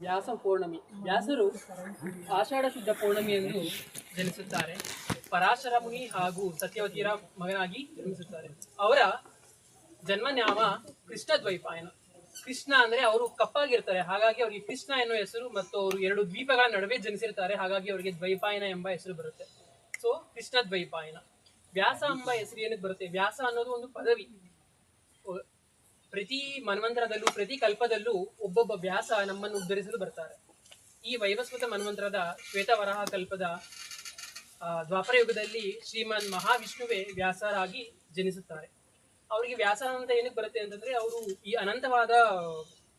ವ್ಯಾಸ ಪೌರ್ಣಮಿ. ವ್ಯಾಸರು ಆಷಾಢ ಶುದ್ಧ ಪೌರ್ಣಮಿ ಎಂದು ಜನಿಸುತ್ತಾರೆ. ಪರಾಶರ ಮುನಿ ಹಾಗೂ ಸತ್ಯವತಿಯರ ಮಗನಾಗಿ ಜನಿಸುತ್ತಾರೆ. ಅವರ ಜನ್ಮನಾಮ ಕೃಷ್ಣ ದ್ವೈಪಾಯನ. ಕೃಷ್ಣ ಅಂದ್ರೆ ಅವರು ಕಪ್ಪಾಗಿರ್ತಾರೆ, ಹಾಗಾಗಿ ಅವರಿಗೆ ಕೃಷ್ಣ ಎನ್ನುವ ಹೆಸರು, ಮತ್ತು ಅವರು ಎರಡು ದ್ವೀಪಗಳ ನಡುವೆ ಜನಿಸಿರ್ತಾರೆ, ಹಾಗಾಗಿ ಅವರಿಗೆ ದ್ವೈಪಾಯನ ಎಂಬ ಹೆಸರು ಬರುತ್ತೆ. ಸೊ ಕೃಷ್ಣ ದ್ವೈಪಾಯನ. ವ್ಯಾಸ ಎಂಬ ಹೆಸರು ಏನಕ್ಕೆ ಬರುತ್ತೆ? ವ್ಯಾಸ ಅನ್ನೋದು ಒಂದು ಪದವಿ. ಪ್ರತಿ ಮನ್ವಂತರದಲ್ಲೂ ಪ್ರತಿ ಕಲ್ಪದಲ್ಲೂ ಒಬ್ಬೊಬ್ಬ ವ್ಯಾಸ ನಮ್ಮನ್ನು ಉದ್ಧರಿಸಲು ಬರ್ತಾರೆ. ಈ ವೈವಸ್ವತ ಮನ್ವಂತರದ ಶ್ವೇತವರಾಹ ಕಲ್ಪದ ದ್ವಾಪರ ಯುಗದಲ್ಲಿ ಶ್ರೀಮನ್ ಮಹಾವಿಷ್ಣುವೇ ವ್ಯಾಸರಾಗಿ ಜನಿಸುತ್ತಾರೆ. ಅವರಿಗೆ ವ್ಯಾಸ ಅಂತ ಏನಕ್ಕೆ ಬರುತ್ತೆ ಅಂತಂದ್ರೆ, ಅವರು ಈ ಅನಂತವಾದ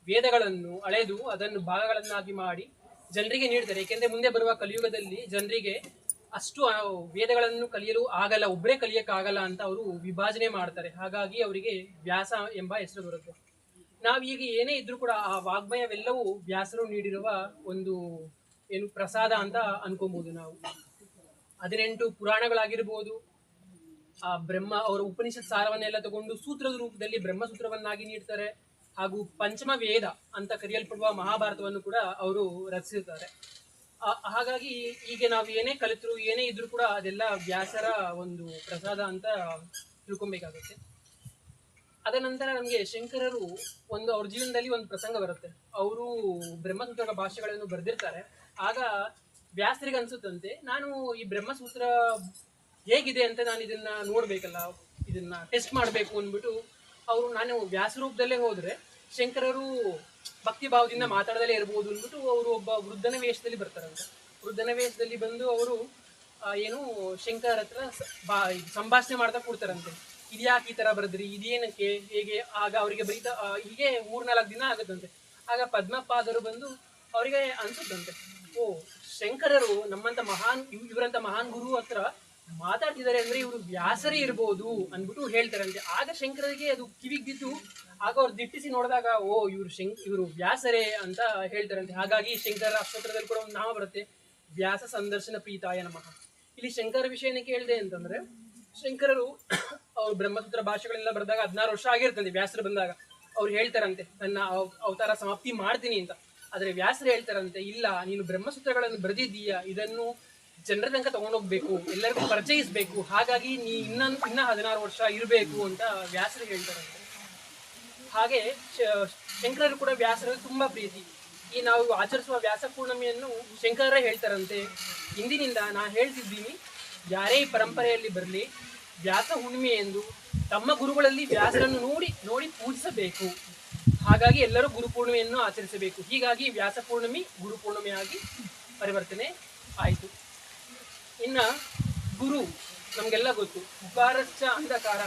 ವೇದಗಳನ್ನು ಅಳೆದು ಅದನ್ನು ಭಾಗಗಳನ್ನಾಗಿ ಮಾಡಿ ಜನರಿಗೆ ನೀಡ್ತಾರೆ. ಏಕೆಂದ್ರೆ ಮುಂದೆ ಬರುವ ಕಲಿಯುಗದಲ್ಲಿ ಜನರಿಗೆ ಅಷ್ಟು ವೇದಗಳನ್ನು ಕಲಿಯಲು ಆಗಲ್ಲ, ಒಬ್ಬರೇ ಕಲಿಯಕ್ಕಾಗಲ್ಲ ಅಂತ ಅವರು ವಿಭಾಜನೆ ಮಾಡ್ತಾರೆ. ಹಾಗಾಗಿ ಅವರಿಗೆ ವ್ಯಾಸ ಎಂಬ ಹೆಸರು ಬರುತ್ತೆ. ನಾವೀಗ ಏನೇ ಇದ್ರೂ ಕೂಡ ಆ ವಾಗ್ಮಯವೆಲ್ಲವೂ ವ್ಯಾಸರು ನೀಡಿರುವ ಒಂದು ಏನು ಪ್ರಸಾದ ಅಂತ ಅನ್ಕೊಬಹುದು. ನಾವು 18 ಪುರಾಣಗಳಾಗಿರ್ಬೋದು, ಆ ಬ್ರಹ್ಮ ಅವರ ಉಪನಿಷತ್ ಸಾರವನ್ನೆಲ್ಲ ತಗೊಂಡು ಸೂತ್ರದ ರೂಪದಲ್ಲಿ ಬ್ರಹ್ಮಸೂತ್ರವನ್ನಾಗಿ ನೀಡ್ತಾರೆ. ಹಾಗೂ ಪಂಚಮ ವೇದ ಅಂತ ಕರೆಯಲ್ಪಡುವ ಮಹಾಭಾರತವನ್ನು ಕೂಡ ಅವರು ರಚಿಸುತ್ತಾರೆ. ಹಾಗಾಗಿ ಈಗ ನಾವು ಏನೇ ಕಲಿತರು ಏನೇ ಇದ್ರೂ ಕೂಡ ಅದೆಲ್ಲ ವ್ಯಾಸರ ಒಂದು ಪ್ರಸಾದ ಅಂತ ತಿಳ್ಕೊಬೇಕಾಗುತ್ತೆ. ಅದ ನಂತರ ನಮಗೆ ಶಂಕರರು ಅವ್ರ ಜೀವನದಲ್ಲಿ ಒಂದು ಪ್ರಸಂಗ ಬರುತ್ತೆ. ಅವರು ಬ್ರಹ್ಮಸೂತ್ರದ ಭಾಷೆಗಳನ್ನು ಬರೆದಿರ್ತಾರೆ. ಆಗ ವ್ಯಾಸರಿಗೆ ಅನ್ಸುತ್ತಂತೆ, ನಾನು ಈ ಬ್ರಹ್ಮಸೂತ್ರ ಹೇಗಿದೆ ಅಂತ ನಾನು ಇದನ್ನ ನೋಡ್ಬೇಕಲ್ಲ, ಇದನ್ನ ಟೆಸ್ಟ್ ಮಾಡಬೇಕು ಅಂದ್ಬಿಟ್ಟು ನಾನು ವ್ಯಾಸ ರೂಪದಲ್ಲೇ ಹೋದ್ರೆ ಶಂಕರರು ಭಕ್ತಿ ಭಾವದಿಂದ ಮಾತಾಡದಲ್ಲೇ ಇರ್ಬೋದು ಅಂದ್ಬಿಟ್ಟು ಅವರು ಒಬ್ಬ ವೃದ್ಧನ ವೇಷದಲ್ಲಿ ಬರ್ತಾರಂತೆ. ವೃದ್ಧನ ವೇಷದಲ್ಲಿ ಬಂದು ಅವರು ಶಂಕರ ಹತ್ರ ಸಂಭಾಷಣೆ ಮಾಡ್ತಾ ಕೊಡ್ತಾರಂತೆ. ಇದ್ಯಾಕೆ ಈ ತರ ಬರೆದ್ರಿ, ಇದೇನಕ್ಕೆ, ಹೇಗೆ? ಆಗ ಅವರಿಗೆ ಬರೀತಾ ಹೀಗೆ 3-4 ದಿನ ಆಗುತ್ತಂತೆ. ಆಗ ಪದ್ಮಪಾದರು ಬಂದು ಅವರಿಗೆ ಅನ್ಸುತ್ತಂತೆ, ಓ ಶಂಕರರು ನಮ್ಮಂತ ಇವರಂತ ಮಹಾನ್ ಗುರು ಹತ್ರ ಮಾತಾಡ್ತಿದ್ದಾರೆ ಅಂದ್ರೆ ಇವರು ವ್ಯಾಸರೇ ಇರ್ಬೋದು ಅಂದ್ಬಿಟ್ಟು ಹೇಳ್ತಾರಂತೆ. ಆಗ ಶಂಕರರಿಗೆ ಅದು ಕಿವಿಗಿದ್ದು ಆಗ ಅವ್ರು ದಿಟ್ಟಿಸಿ ನೋಡಿದಾಗ, ಓ ಇವರು ವ್ಯಾಸರೇ ಅಂತ ಹೇಳ್ತಾರಂತೆ. ಹಾಗಾಗಿ ಶಂಕರ ಅಷ್ಟೋತ್ರದಲ್ಲಿ ಕೂಡ ಒಂದು ನಾಮ ಬರುತ್ತೆ, ವ್ಯಾಸ ಸಂದರ್ಶನ ಪ್ರೀತಾಯ ನಮಃ. ಇಲ್ಲಿ ಶಂಕರ ವಿಷಯನ ಕೇಳಿದೆ ಅಂತಂದ್ರೆ, ಶಂಕರರು ಅವ್ರು ಬ್ರಹ್ಮಸೂತ್ರ ಭಾಷೆಗಳೆಲ್ಲ ಬರೆದಾಗ 16 ವರ್ಷ ಆಗಿರ್ತಂತೆ. ವ್ಯಾಸರು ಬಂದಾಗ ಅವ್ರು ಹೇಳ್ತಾರಂತೆ, ನನ್ನ ಅವತಾರ ಸಮಾಪ್ತಿ ಮಾಡ್ತೀನಿ ಅಂತ. ಆದ್ರೆ ವ್ಯಾಸರು ಹೇಳ್ತಾರಂತೆ, ಇಲ್ಲ, ನೀನು ಬ್ರಹ್ಮಸೂತ್ರಗಳನ್ನು ಬರೆದಿದ್ದೀಯ, ಇದನ್ನು ಜನರ ತನಕ ತಗೊಂಡೋಗ್ಬೇಕು, ಎಲ್ಲರಿಗೂ ಪರಿಚಯಿಸ್ಬೇಕು, ಹಾಗಾಗಿ ನೀ ಇನ್ನ 16 ವರ್ಷ ಇರಬೇಕು ಅಂತ ವ್ಯಾಸರು ಹೇಳ್ತಾರಂತೆ. ಹಾಗೆ ಶಂಕರರು ಕೂಡ ವ್ಯಾಸರಲ್ಲಿ ತುಂಬಾ ಪ್ರೀತಿ. ಈ ನಾವು ಆಚರಿಸುವ ವ್ಯಾಸ ಪೂರ್ಣಮಿಯನ್ನು ಶಂಕರ ಹೇಳ್ತಾರಂತೆ, ಇಂದಿನಿಂದ ನಾ ಹೇಳ್ತಿದ್ದೀನಿ, ಯಾರೇ ಈ ಪರಂಪರೆಯಲ್ಲಿ ಬರಲಿ ವ್ಯಾಸ ಹುಣ್ಣಿಮೆ ಎಂದು ತಮ್ಮ ಗುರುಗಳಲ್ಲಿ ವ್ಯಾಸರನ್ನು ನೋಡಿ ಪೂಜಿಸಬೇಕು. ಹಾಗಾಗಿ ಎಲ್ಲರೂ ಗುರುಪೂರ್ಣಿಮೆಯನ್ನು ಆಚರಿಸಬೇಕು. ಹೀಗಾಗಿ ವ್ಯಾಸ ಪೂರ್ಣಮಿ ಗುರುಪೂರ್ಣಿಮೆಯಾಗಿ ಪರಿವರ್ತನೆ ಆಯಿತು. ಇನ್ನ ಗುರು ನಮ್ಗೆಲ್ಲ ಗೊತ್ತು, ಉಕಾರಶ್ಚ ಅಂಧಕಾರ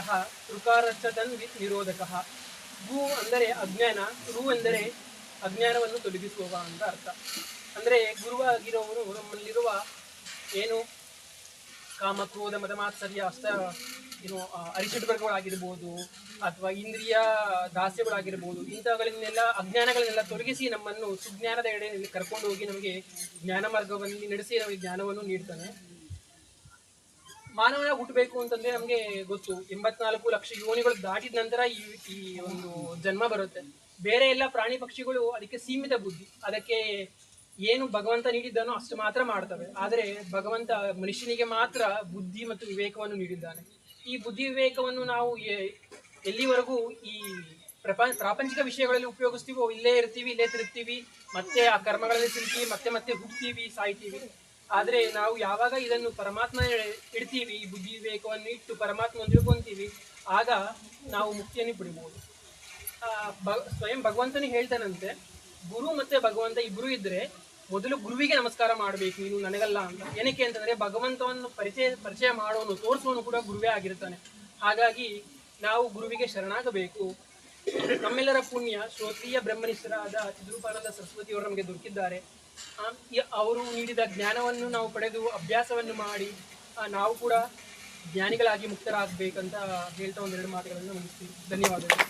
ಋಕಾರಶ್ಚ ತನ್ವಿತ್ ನಿರೋಧಕ. ಗು ಅಂದರೆ ಅಜ್ಞಾನ, ರು ಎಂದರೆ ಅಜ್ಞಾನವನ್ನು ತೊಲಗಿಸುವ ಅಂತ ಅರ್ಥ. ಅಂದ್ರೆ ಗುರುವಾಗಿರೋರು ನಮ್ಮಲ್ಲಿರುವ ಏನು ಕಾಮ ಕ್ರೋಧ ಮದ ಮಾತ್ಸರ್ಯ ಅರಿಷಡ್ವರ್ಗಗಳಾಗಿರ್ಬೋದು, ಅಥವಾ ಇಂದ್ರಿಯ ದಾಸ್ಯಗಳಾಗಿರ್ಬೋದು, ಇಂಥವುಗಳನ್ನೆಲ್ಲ ಅಜ್ಞಾನಗಳನ್ನೆಲ್ಲ ತೊಲಗಿಸಿ ನಮ್ಮನ್ನು ಸುಜ್ಞಾನದ ಎಡೆಯಲ್ಲಿ ಕರ್ಕೊಂಡು ಹೋಗಿ ನಮಗೆ ಜ್ಞಾನ ಮಾರ್ಗವನ್ನು ನಡೆಸಿ ನಮಗೆ ಜ್ಞಾನವನ್ನು ನೀಡ್ತಾನೆ. ಮಾನವನ ಹುಟ್ಟಬೇಕು ಅಂತಂದ್ರೆ ನಮಗೆ ಗೊತ್ತು, 84 ಲಕ್ಷ ಯೋನಿಗಳು ದಾಟಿದ ನಂತರ ಈ ಒಂದು ಜನ್ಮ ಬರುತ್ತೆ. ಬೇರೆ ಎಲ್ಲ ಪ್ರಾಣಿ ಪಕ್ಷಿಗಳು ಅದಕ್ಕೆ ಸೀಮಿತ ಬುದ್ಧಿ, ಅದಕ್ಕೆ ಏನು ಭಗವಂತ ನೀಡಿದ್ದಾನೋ ಅಷ್ಟು ಮಾತ್ರ ಮಾಡ್ತವೆ. ಆದರೆ ಭಗವಂತ ಮನುಷ್ಯನಿಗೆ ಮಾತ್ರ ಬುದ್ಧಿ ಮತ್ತು ವಿವೇಕವನ್ನು ನೀಡಿದ್ದಾನೆ. ಈ ಬುದ್ಧಿ ವಿವೇಕವನ್ನು ನಾವು ಎಲ್ಲಿವರೆಗೂ ಈ ಪ್ರಾಪಂಚಿಕ ವಿಷಯಗಳಲ್ಲಿ ಉಪಯೋಗಿಸ್ತೀವೋ, ಇಲ್ಲೇ ಇರ್ತೀವಿ, ಇಲ್ಲೇ ತಿರುಗ್ತೀವಿ, ಮತ್ತೆ ಆ ಕರ್ಮಗಳಲ್ಲಿ ಸಿಗ್ತೀವಿ, ಮತ್ತೆ ಹುಡ್ತೀವಿ, ಸಾಯ್ತೀವಿ. ಆದ್ರೆ ನಾವು ಯಾವಾಗ ಇದನ್ನು ಪರಮಾತ್ಮ ಇಡ್ತೀವಿ, ಈ ಬುದ್ಧಿ ವಿವೇಕವನ್ನು ಇಟ್ಟು ಪರಮಾತ್ಮ ತಿಳ್ಕೊಂತೀವಿ, ಆಗ ನಾವು ಮುಕ್ತಿಯನ್ನು ಪಡಿಬಹುದು. ಸ್ವಯಂ ಭಗವಂತನೇ ಹೇಳ್ತಾನಂತೆ, ಗುರು ಮತ್ತೆ ಭಗವಂತ ಇಬ್ರು ಇದ್ರೆ ಮೊದಲು ಗುರುವಿಗೆ ನಮಸ್ಕಾರ ಮಾಡಬೇಕು, ನೀನು ನನಗಲ್ಲ ಅಂತ. ಏನಕ್ಕೆ ಅಂತಂದ್ರೆ ಭಗವಂತವನ್ನು ಪರಿಚಯ ಮಾಡೋನು, ತೋರಿಸುವನು ಕೂಡ ಗುರುವೇ ಆಗಿರ್ತಾನೆ. ಹಾಗಾಗಿ ನಾವು ಗುರುವಿಗೆ ಶರಣಾಗಬೇಕು. ನಮ್ಮೆಲ್ಲರ ಪುಣ್ಯ ಶ್ರೋತ್ರಿಯ ಬ್ರಹ್ಮನಿಷ್ಠರಾದ ಚಿದ್ರೂಪಾನಂದ ಸರಸ್ವತಿಯವರು ನಮಗೆ ದೊರಕಿದ್ದಾರೆ. ಅವರು ನೀಡಿದ ಜ್ಞಾನವನ್ನು ನಾವು ಪಡೆದು ಅಭ್ಯಾಸವನ್ನು ಮಾಡಿ ನಾವು ಕೂಡ ಜ್ಞಾನಿಗಳಾಗಿ ಮುಕ್ತರಾಗಬೇಕಂತ ಹೇಳ್ತಾ 2 ಮಾತುಗಳನ್ನು ಮುಗಿಸ್ತೀವಿ. ಧನ್ಯವಾದಗಳು.